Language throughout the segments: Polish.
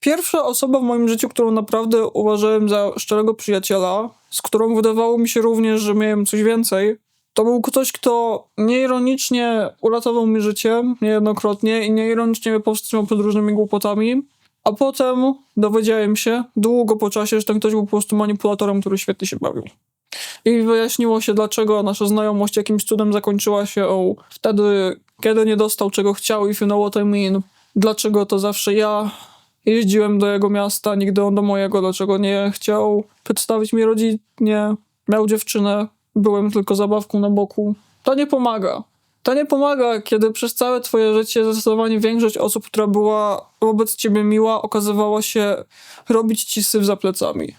Pierwsza osoba w moim życiu, którą naprawdę uważałem za szczerego przyjaciela, z którą wydawało mi się również, że miałem coś więcej, to był ktoś, kto nieironicznie uratował mi życie niejednokrotnie i nieironicznie mnie powstrzymał przed różnymi głupotami, a potem dowiedziałem się długo po czasie, że ten ktoś był po prostu manipulatorem, który świetnie się bawił. I wyjaśniło się, dlaczego nasza znajomość jakimś cudem zakończyła się wtedy, kiedy nie dostał czego chciał, if you know what I mean. Dlaczego to zawsze ja jeździłem do jego miasta, nigdy on do mojego, dlaczego nie chciał przedstawić mi rodzinie, miał dziewczynę, byłem tylko zabawką na boku. To nie pomaga. To nie pomaga, kiedy przez całe twoje życie zdecydowanie większość osób, która była wobec ciebie miła, okazywała się robić ci syf za plecami.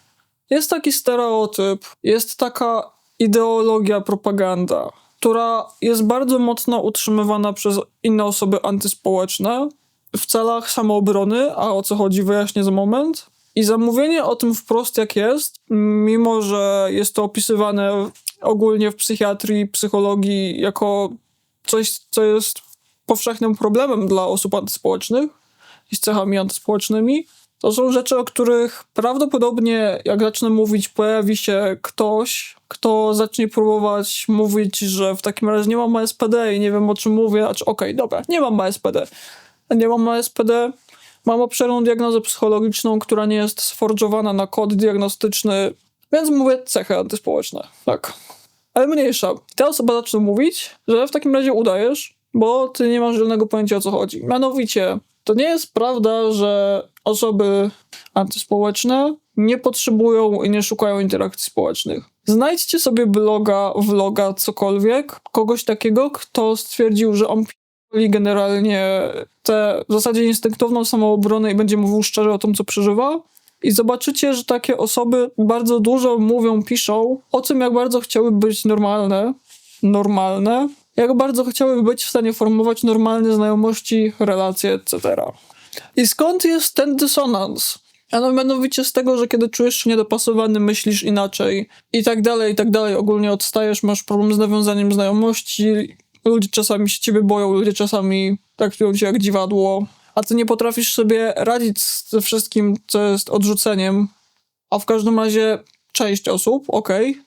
Jest taki stereotyp, jest taka ideologia, propaganda, która jest bardzo mocno utrzymywana przez inne osoby antyspołeczne w celach samoobrony, a o co chodzi wyjaśnię za moment. I zamówienie o tym wprost jak jest, mimo że jest to opisywane ogólnie w psychiatrii, psychologii jako coś, co jest powszechnym problemem dla osób antyspołecznych i z cechami antyspołecznymi, to są rzeczy, o których prawdopodobnie, jak zacznę mówić, pojawi się ktoś, kto zacznie próbować mówić, że w takim razie nie mam ASPD i nie wiem, o czym mówię. Okej, dobra, nie mam ASPD. Nie mam ASPD, mam obszerną diagnozę psychologiczną, która nie jest sforżowana na kod diagnostyczny, więc mówię cechy antyspołeczne. Tak. Ale mniejsza. Ta osoba zacznie mówić, że w takim razie udajesz, bo ty nie masz żadnego pojęcia, o co chodzi. Mianowicie, to nie jest prawda, że osoby antyspołeczne nie potrzebują i nie szukają interakcji społecznych. Znajdźcie sobie bloga, vloga, cokolwiek, kogoś takiego, kto stwierdził, że on i generalnie tę w zasadzie instynktowną samoobronę i będzie mówił szczerze o tym, co przeżywa. I zobaczycie, że takie osoby bardzo dużo mówią, piszą o tym, jak bardzo chciały być normalne, jak bardzo chciały być w stanie formować normalne znajomości, relacje, etc. I skąd jest ten dysonans? Mianowicie z tego, że kiedy czujesz się niedopasowany, myślisz inaczej i tak dalej, ogólnie odstajesz, masz problem z nawiązaniem znajomości, ludzie czasami się ciebie boją, ludzie czasami traktują cię jak dziwadło, a ty nie potrafisz sobie radzić ze wszystkim, co jest odrzuceniem, a w każdym razie część osób,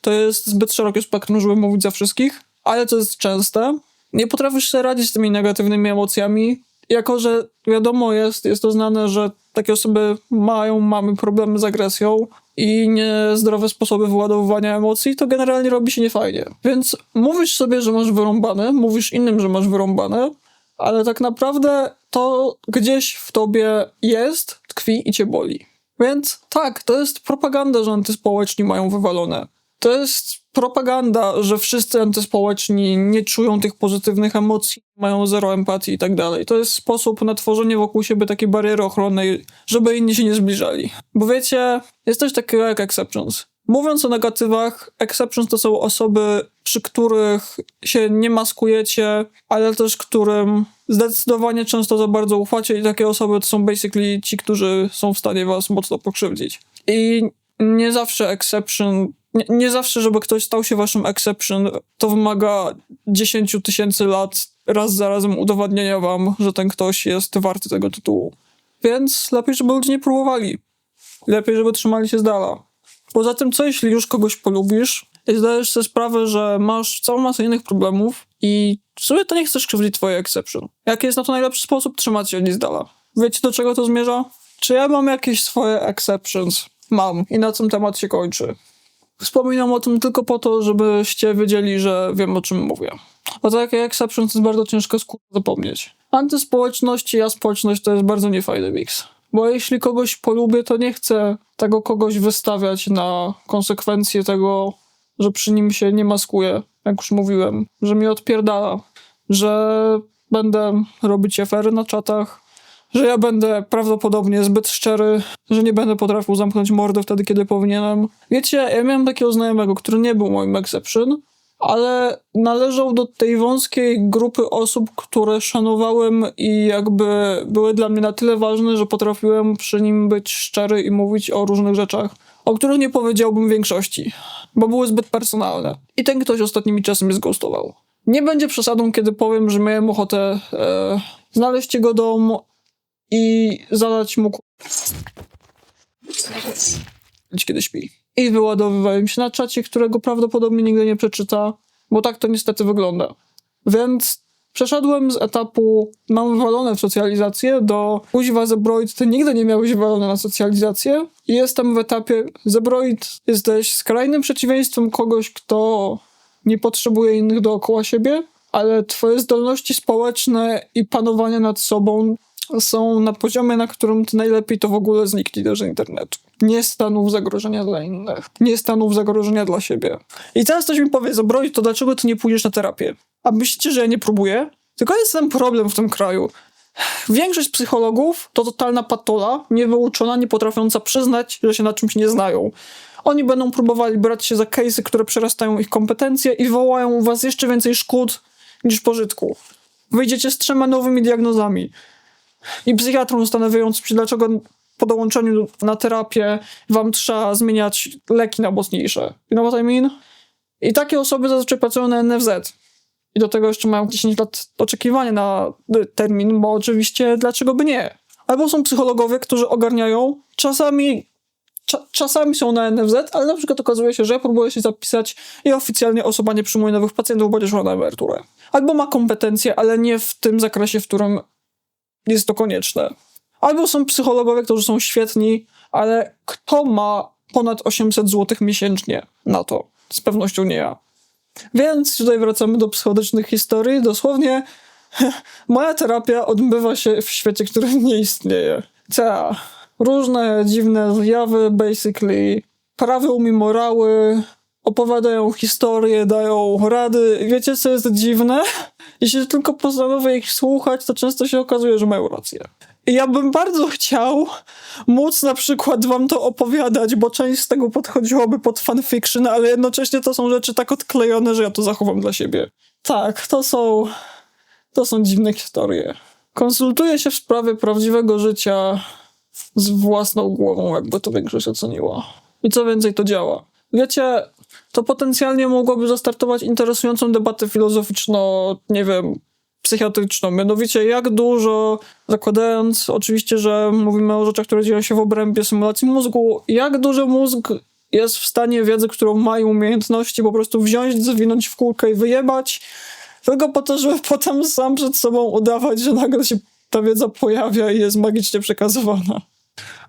to jest zbyt szerokie spektrum, żeby mówić za wszystkich, ale to jest częste. Nie potrafisz sobie radzić z tymi negatywnymi emocjami, jako że wiadomo jest to znane, że takie osoby mamy problemy z agresją i niezdrowe sposoby wyładowywania emocji, to generalnie robi się niefajnie. Więc mówisz sobie, że masz wyrąbane, mówisz innym, że masz wyrąbane, ale tak naprawdę to gdzieś w tobie jest, tkwi i cię boli. Więc tak, to jest propaganda, że antyspołeczni mają wywalone. To jest propaganda, że wszyscy antyspołeczni nie czują tych pozytywnych emocji, mają zero empatii i tak dalej. To jest sposób na tworzenie wokół siebie takiej bariery ochronnej, żeby inni się nie zbliżali. Bo wiecie, jest coś takiego jak exceptions. Mówiąc o negatywach, exceptions to są osoby, przy których się nie maskujecie, ale też którym zdecydowanie często za bardzo ufacie i takie osoby to są basically ci, którzy są w stanie was mocno pokrzywdzić. I nie zawsze exception, nie zawsze, żeby ktoś stał się waszym exception, to wymaga 10 000 lat raz za razem udowadniania wam, że ten ktoś jest warty tego tytułu. Więc lepiej, żeby ludzie nie próbowali. Lepiej, żeby trzymali się z dala. Poza tym, co jeśli już kogoś polubisz i zdajesz sobie sprawę, że masz całą masę innych problemów i w sumie to nie chcesz krzywdzić twoje exception. Jaki jest na to najlepszy sposób? Trzymać się od nich z dala. Wiecie, do czego to zmierza? Czy ja mam jakieś swoje exceptions? Mam. I na tym temat się kończy. Wspominam o tym tylko po to, żebyście wiedzieli, że wiem, o czym mówię. Bo takie exceptions jest bardzo ciężko zapomnieć. Antyspołeczność i aspołeczność to jest bardzo niefajny miks. Bo jeśli kogoś polubię, to nie chcę tego kogoś wystawiać na konsekwencje tego, że przy nim się nie maskuję, jak już mówiłem, że mnie odpierdala, że będę robić afery na czatach, że ja będę prawdopodobnie zbyt szczery, że nie będę potrafił zamknąć mordy wtedy, kiedy powinienem. Wiecie, ja miałem takiego znajomego, który nie był moim exception, ale należał do tej wąskiej grupy osób, które szanowałem i jakby były dla mnie na tyle ważne, że potrafiłem przy nim być szczery i mówić o różnych rzeczach, o których nie powiedziałbym większości, bo były zbyt personalne. I ten ktoś ostatnimi czasy mnie zghostował. Nie będzie przesadą, kiedy powiem, że miałem ochotę znaleźć jego dom i zadać mu kiedy śpi. I wyładowywają się na czacie, którego prawdopodobnie nigdy nie przeczyta, bo tak to niestety wygląda. Więc przeszedłem z etapu mam wywalone w socjalizację do kuźwa Zebroid, ty nigdy nie miałeś wywalone na socjalizację i jestem w etapie Zebroid, jesteś skrajnym przeciwieństwem kogoś, kto nie potrzebuje innych dookoła siebie, ale twoje zdolności społeczne i panowanie nad sobą są na poziomie, na którym ty najlepiej to w ogóle zniknij z internetu. Nie stanów zagrożenia dla innych. Nie stanów zagrożenia dla siebie. I teraz ktoś mi powie, Zebroid, to dlaczego ty nie pójdziesz na terapię? A myślicie, że ja nie próbuję? Tylko jest ten problem w tym kraju. Większość psychologów to totalna patola, niewyuczona, nie potrafiąca przyznać, że się na czymś nie znają. Oni będą próbowali brać się za case'y, które przerastają ich kompetencje i wołają u was jeszcze więcej szkód niż pożytku. Wyjdziecie z 3 nowymi diagnozami. I psychiatrą zastanawiającym się, dlaczego po dołączeniu na terapię wam trzeba zmieniać leki na mocniejsze. You know what I mean? I takie osoby zazwyczaj pracują na NFZ. I do tego jeszcze mają 10 lat oczekiwania na termin, bo oczywiście dlaczego by nie? Albo są psychologowie, którzy ogarniają, czasami są na NFZ, ale na przykład okazuje się, że próbuje się zapisać i oficjalnie osoba nie przyjmuje nowych pacjentów, bo szła na emeryturę. Albo ma kompetencje, ale nie w tym zakresie, w którym jest to konieczne. Albo są psychologowie, którzy są świetni, ale kto ma ponad 800 zł miesięcznie na to? Z pewnością nie ja. Więc tutaj wracamy do psychodycznych historii. Dosłownie moja terapia odbywa się w świecie, który nie istnieje. Różne dziwne zjawy, basically. Prawią mi morały, opowiadają historie, dają rady. Wiecie, co jest dziwne? Jeśli tylko postanowię ich słuchać, to często się okazuje, że mają rację. I ja bym bardzo chciał móc na przykład wam to opowiadać, bo część z tego podchodziłoby pod fanfiction, ale jednocześnie to są rzeczy tak odklejone, że ja to zachowam dla siebie. Tak, to są dziwne historie. Konsultuję się w sprawie prawdziwego życia z własną głową, jakby to większość oceniła. I co więcej, to działa. Wiecie, to potencjalnie mogłoby zastartować interesującą debatę filozoficzno, nie wiem, psychiatryczną. Mianowicie, jak dużo, zakładając oczywiście, że mówimy o rzeczach, które dzieją się w obrębie symulacji mózgu, jak duży mózg jest w stanie wiedzy, którą mają umiejętności, po prostu wziąć, zawinąć w kulkę i wyjebać, tylko po to, żeby potem sam przed sobą udawać, że nagle się ta wiedza pojawia i jest magicznie przekazywana.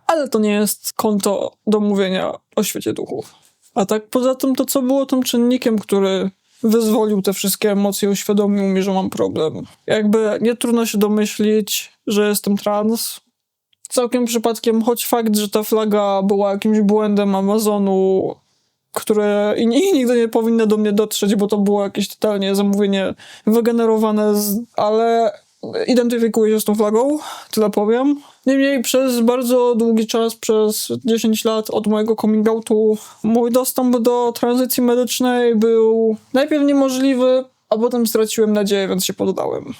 Ale to nie jest konto do mówienia o świecie duchów. A tak poza tym, to co było tym czynnikiem, który wyzwolił te wszystkie emocje, uświadomił mi, że mam problem. Jakby nie trudno się domyślić, że jestem trans. Całkiem przypadkiem, choć fakt, że ta flaga była jakimś błędem Amazonu, które i nigdy nie powinno do mnie dotrzeć, bo to było jakieś totalnie zamówienie wygenerowane, ale identyfikuję się z tą flagą, tyle powiem. Niemniej przez bardzo długi czas, przez 10 lat od mojego coming outu, mój dostęp do tranzycji medycznej był najpierw niemożliwy, a potem straciłem nadzieję, więc się poddałem.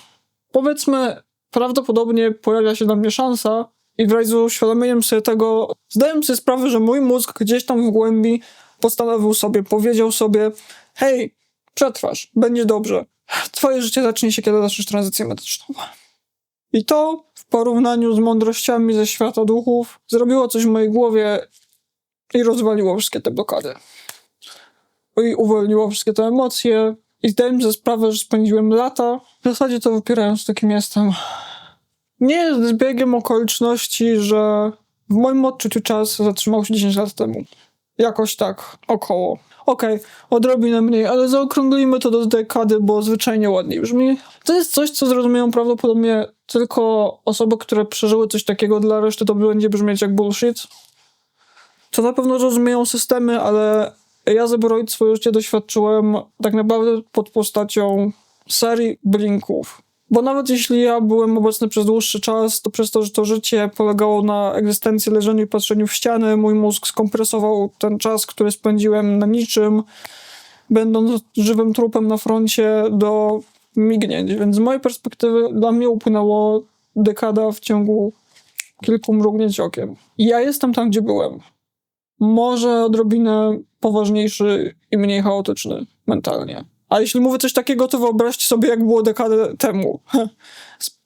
Powiedzmy, prawdopodobnie pojawia się na mnie szansa i wraz z uświadomieniem sobie tego, zdałem sobie sprawę, że mój mózg gdzieś tam w głębi postanowił sobie, powiedział sobie: hej, przetrwasz, będzie dobrze. Twoje życie zacznie się, kiedy zaczniesz tranzycję medyczną. I to w porównaniu z mądrościami ze świata duchów zrobiło coś w mojej głowie i rozwaliło wszystkie te blokady. I uwolniło wszystkie te emocje. I zdałem sobie sprawę, że spędziłem lata, w zasadzie to wypierając to, kim jestem. Nie jest zbiegiem okoliczności, że w moim odczuciu czas zatrzymał się 10 lat temu. Jakoś tak, około. Okej, odrobinę mniej, ale zaokrąglimy to do dekady, bo zwyczajnie ładniej brzmi. To jest coś, co zrozumieją prawdopodobnie tylko osoby, które przeżyły coś takiego, dla reszty to będzie brzmieć jak bullshit. To na pewno rozumieją systemy, ale ja Zebroid swoje życie doświadczyłem tak naprawdę pod postacią serii blinków. Bo nawet jeśli ja byłem obecny przez dłuższy czas, to przez to, że to życie polegało na egzystencji, leżeniu i patrzeniu w ściany, mój mózg skompresował ten czas, który spędziłem na niczym, będąc żywym trupem na froncie, do mignięć. Więc z mojej perspektywy dla mnie upłynęło dekada w ciągu kilku mrugnięć okiem. I ja jestem tam, gdzie byłem. Może odrobinę poważniejszy i mniej chaotyczny mentalnie. A jeśli mówię coś takiego, to wyobraźcie sobie, jak było dekadę temu.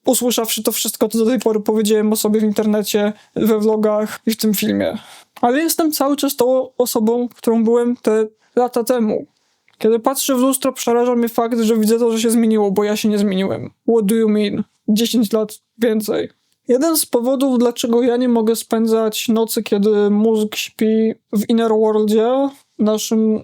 usłyszawszy to wszystko, co do tej pory powiedziałem o sobie w internecie, we vlogach i w tym filmie. Ale jestem cały czas tą osobą, którą byłem te lata temu. Kiedy patrzę w lustro, przeraża mnie fakt, że widzę to, że się zmieniło, bo ja się nie zmieniłem. What do you mean? 10 lat więcej. Jeden z powodów, dlaczego ja nie mogę spędzać nocy, kiedy mózg śpi w Inner Worldzie, naszym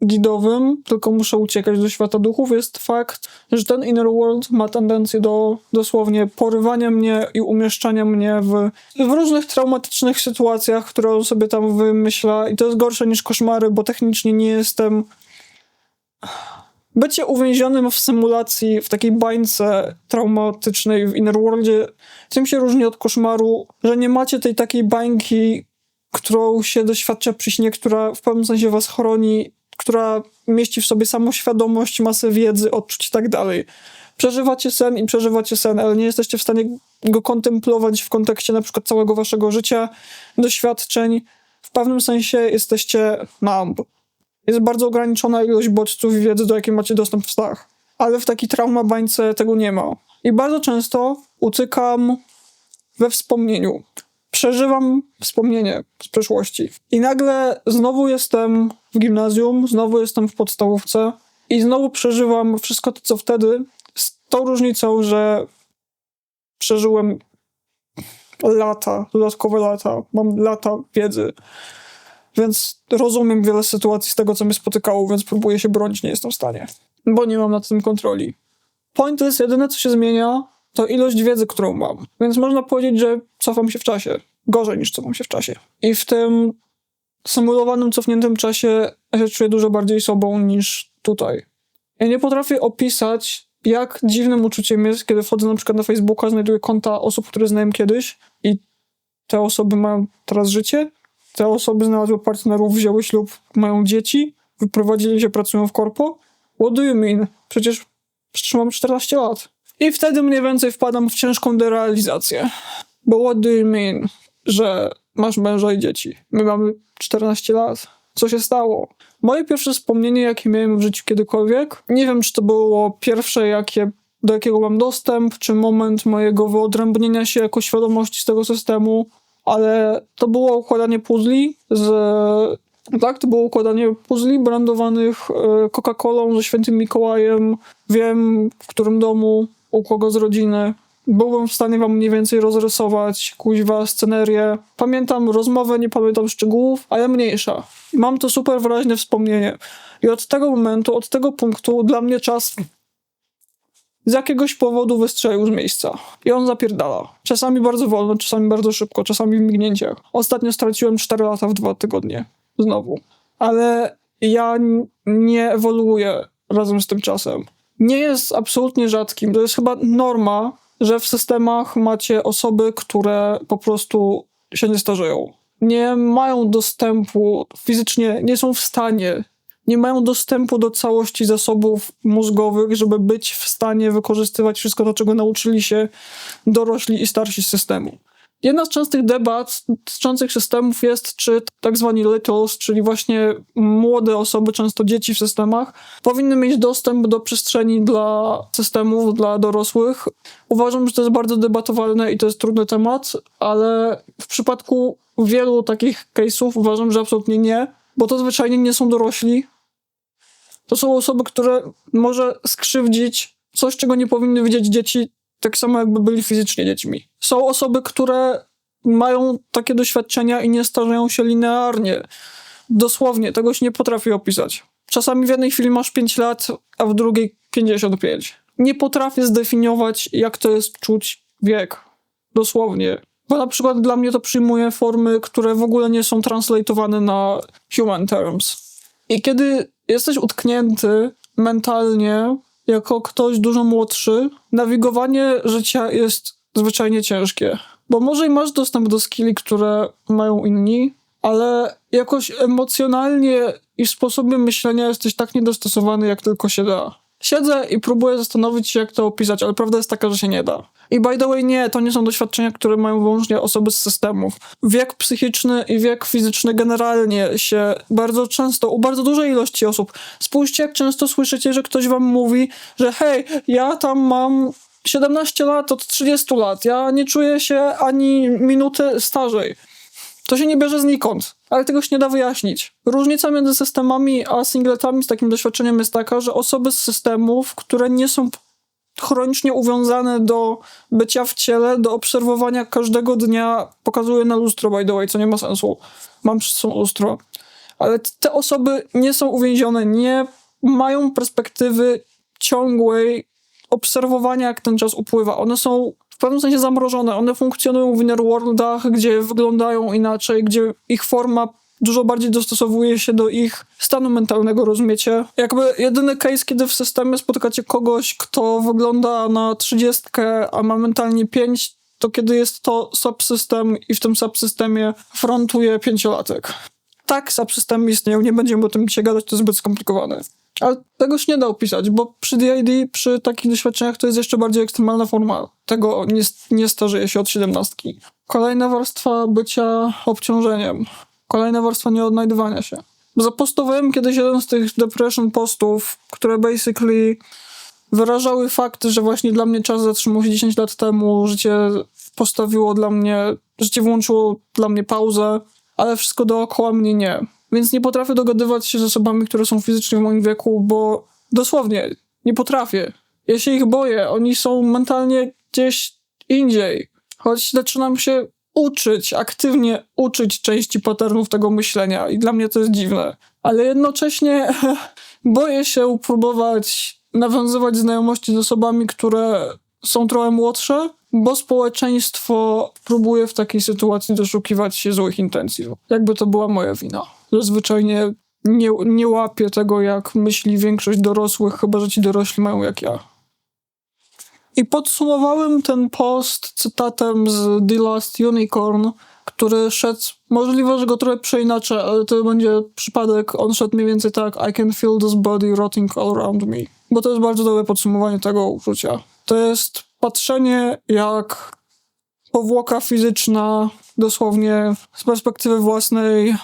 gidowym, tylko muszę uciekać do świata duchów, jest fakt, że ten Inner World ma tendencję do dosłownie porywania mnie i umieszczania mnie w różnych traumatycznych sytuacjach, które on sobie tam wymyśla, i to jest gorsze niż koszmary, bo technicznie nie jestem... Bycie uwięzionym w symulacji, w takiej bańce traumatycznej w Inner Worldzie, tym się różni od koszmaru, że nie macie tej takiej bańki, którą się doświadcza przy śnie, która w pewnym sensie was chroni, która mieści w sobie samoświadomość, masę wiedzy, odczuć i tak dalej. Przeżywacie sen, ale nie jesteście w stanie go kontemplować w kontekście na przykład całego waszego życia, doświadczeń. W pewnym sensie jesteście numb. Jest bardzo ograniczona ilość bodźców i wiedzy, do jakiej macie dostęp w snach. Ale w takiej traumabańce tego nie ma. I bardzo często utykam we wspomnieniu. Przeżywam wspomnienie z przeszłości. I nagle znowu jestem w gimnazjum, znowu jestem w podstawówce i znowu przeżywam wszystko to, co wtedy, z tą różnicą, że przeżyłem lata, dodatkowe lata, mam lata wiedzy. Więc rozumiem wiele sytuacji z tego, co mnie spotykało, więc próbuję się bronić, nie jestem w stanie. Bo nie mam nad tym kontroli. Point jest, jedyne co się zmienia, to ilość wiedzy, którą mam. Więc można powiedzieć, że cofam się w czasie. Gorzej niż cofam się w czasie. I w tym symulowanym, cofniętym czasie ja się czuję dużo bardziej sobą niż tutaj. Ja nie potrafię opisać, jak dziwnym uczuciem jest, kiedy wchodzę na przykład na Facebooka, znajduję konta osób, które znałem kiedyś i te osoby mają teraz życie. Te osoby znalazły partnerów, wzięły ślub, mają dzieci, wyprowadzili się, pracują w korpo. What do you mean? Przecież mam 14 lat. I wtedy mniej więcej wpadam w ciężką derealizację. Bo what do you mean, że masz męża i dzieci? My mamy 14 lat. Co się stało? Moje pierwsze wspomnienie, jakie miałem w życiu kiedykolwiek, nie wiem, czy to było pierwsze, do jakiego mam dostęp, czy moment mojego wyodrębnienia się jako świadomości z tego systemu, ale to było układanie puzli to było układanie puzli brandowanych Coca-Colą ze Świętym Mikołajem. Wiem, w którym domu, u kogo z rodziny. Byłbym w stanie wam mniej więcej rozrysować, scenerię. Pamiętam rozmowę, nie pamiętam szczegółów, ale mniejsza. Mam to super wyraźne wspomnienie. I od tego momentu, od tego punktu dla mnie czas z jakiegoś powodu wystrzelił z miejsca. I on zapierdala. Czasami bardzo wolno, czasami bardzo szybko, czasami w mignięciach. Ostatnio straciłem 4 lata w 2 tygodnie. Znowu. Ale ja nie ewoluuję razem z tym czasem. Nie jest absolutnie rzadkim. To jest chyba norma, że w systemach macie osoby, które po prostu się nie starzeją. Nie mają dostępu fizycznie, nie są w stanie, nie mają dostępu do całości zasobów mózgowych, żeby być w stanie wykorzystywać wszystko to, czego nauczyli się dorośli i starsi z systemu. Jedna z częstych debat dotyczących systemów jest, czy tak zwani littles, czyli właśnie młode osoby, często dzieci w systemach, powinny mieć dostęp do przestrzeni dla systemów, dla dorosłych. Uważam, że to jest bardzo debatowalne i to jest trudny temat, ale w przypadku wielu takich case'ów uważam, że absolutnie nie, bo to zwyczajnie nie są dorośli. To są osoby, które może skrzywdzić coś, czego nie powinny widzieć dzieci, tak samo jakby byli fizycznie dziećmi. Są osoby, które mają takie doświadczenia i nie starzeją się linearnie. Dosłownie, tego się nie potrafię opisać. Czasami w jednej chwili masz 5 lat, a w drugiej 55. Nie potrafię zdefiniować, jak to jest czuć wiek. Dosłownie. Bo na przykład dla mnie to przyjmuje formy, które w ogóle nie są translatowane na human terms. I kiedy jesteś utknięty mentalnie jako ktoś dużo młodszy, nawigowanie życia jest zwyczajnie ciężkie. Bo może i masz dostęp do skilli, które mają inni, ale jakoś emocjonalnie i w sposobie myślenia jesteś tak niedostosowany, jak tylko się da. Siedzę i próbuję zastanowić się, jak to opisać, ale prawda jest taka, że się nie da. I by the way, nie, to nie są doświadczenia, które mają wyłącznie osoby z systemów. Wiek psychiczny i wiek fizyczny generalnie się bardzo często, u bardzo dużej ilości osób. Spójrzcie, jak często słyszycie, że ktoś wam mówi, że hej, ja tam mam 17 lat od 30 lat. Ja nie czuję się ani minuty starzej. To się nie bierze znikąd, ale tego się nie da wyjaśnić. Różnica między systemami a singletami z takim doświadczeniem jest taka, że osoby z systemów, które nie są chronicznie uwiązane do bycia w ciele, do obserwowania każdego dnia, pokazuję na lustro, by the way, co nie ma sensu. Mam przed sobą lustro. Ale te osoby nie są uwięzione, nie mają perspektywy ciągłej obserwowania, jak ten czas upływa. One są w pewnym sensie zamrożone. One funkcjonują w inner worldach, gdzie wyglądają inaczej, gdzie ich forma dużo bardziej dostosowuje się do ich stanu mentalnego, rozumiecie? Jakby jedyny case, kiedy w systemie spotykacie kogoś, kto wygląda na 30, a ma mentalnie 5, to kiedy jest to subsystem i w tym subsystemie frontuje 5-latek. Tak, subsystemy istnieją, nie będziemy o tym dzisiaj gadać, to jest zbyt skomplikowane. Ale tego się nie da opisać, bo przy DID, przy takich doświadczeniach to jest jeszcze bardziej ekstremalna forma. Tego nie starzeje się od 17. Kolejna warstwa bycia obciążeniem. Kolejna warstwa nieodnajdywania się. Zapostowałem kiedyś jeden z tych depression postów, które basically wyrażały fakt, że właśnie dla mnie czas zatrzymał się 10 lat temu, życie włączyło dla mnie pauzę, ale wszystko dookoła mnie nie. Więc nie potrafię dogadywać się z osobami, które są fizycznie w moim wieku, bo dosłownie nie potrafię. Ja się ich boję, oni są mentalnie gdzieś indziej. Choć zaczynam się aktywnie uczyć części patternów tego myślenia i dla mnie to jest dziwne. Ale jednocześnie boję się próbować nawiązywać znajomości z osobami, które są trochę młodsze, bo społeczeństwo próbuje w takiej sytuacji doszukiwać się złych intencji. Jakby to była moja wina. Zazwyczaj nie łapię tego, jak myśli większość dorosłych, chyba że ci dorośli mają jak ja. I podsumowałem ten post cytatem z The Last Unicorn, który szedł, możliwe, że go trochę przeinaczę, ale to będzie przypadek, on szedł mniej więcej tak: I can feel this body rotting all around me. Bo to jest bardzo dobre podsumowanie tego uczucia. To jest patrzenie, jak powłoka fizyczna dosłownie z perspektywy własnej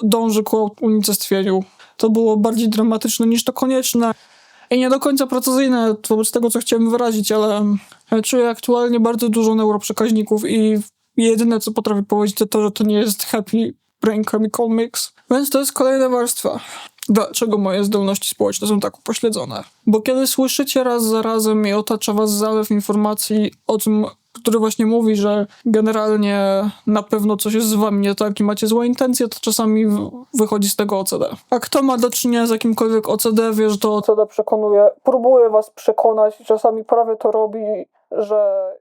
dąży ku unicestwieniu. To było bardziej dramatyczne niż to konieczne i nie do końca precyzyjne wobec tego, co chciałem wyrazić, ale czuję aktualnie bardzo dużo neuroprzekaźników i jedyne, co potrafię powiedzieć, to to, że to nie jest happy brain chemical mix. Więc to jest kolejna warstwa. Dlaczego moje zdolności społeczne są tak upośledzone? Bo kiedy słyszycie raz za razem i otacza was zalew informacji o tym, który właśnie mówi, że generalnie na pewno coś jest z wami nie tak i macie złe intencje, to czasami wychodzi z tego OCD. A kto ma do czynienia z jakimkolwiek OCD, wie, że to OCD próbuje was przekonać i czasami prawie to robi, że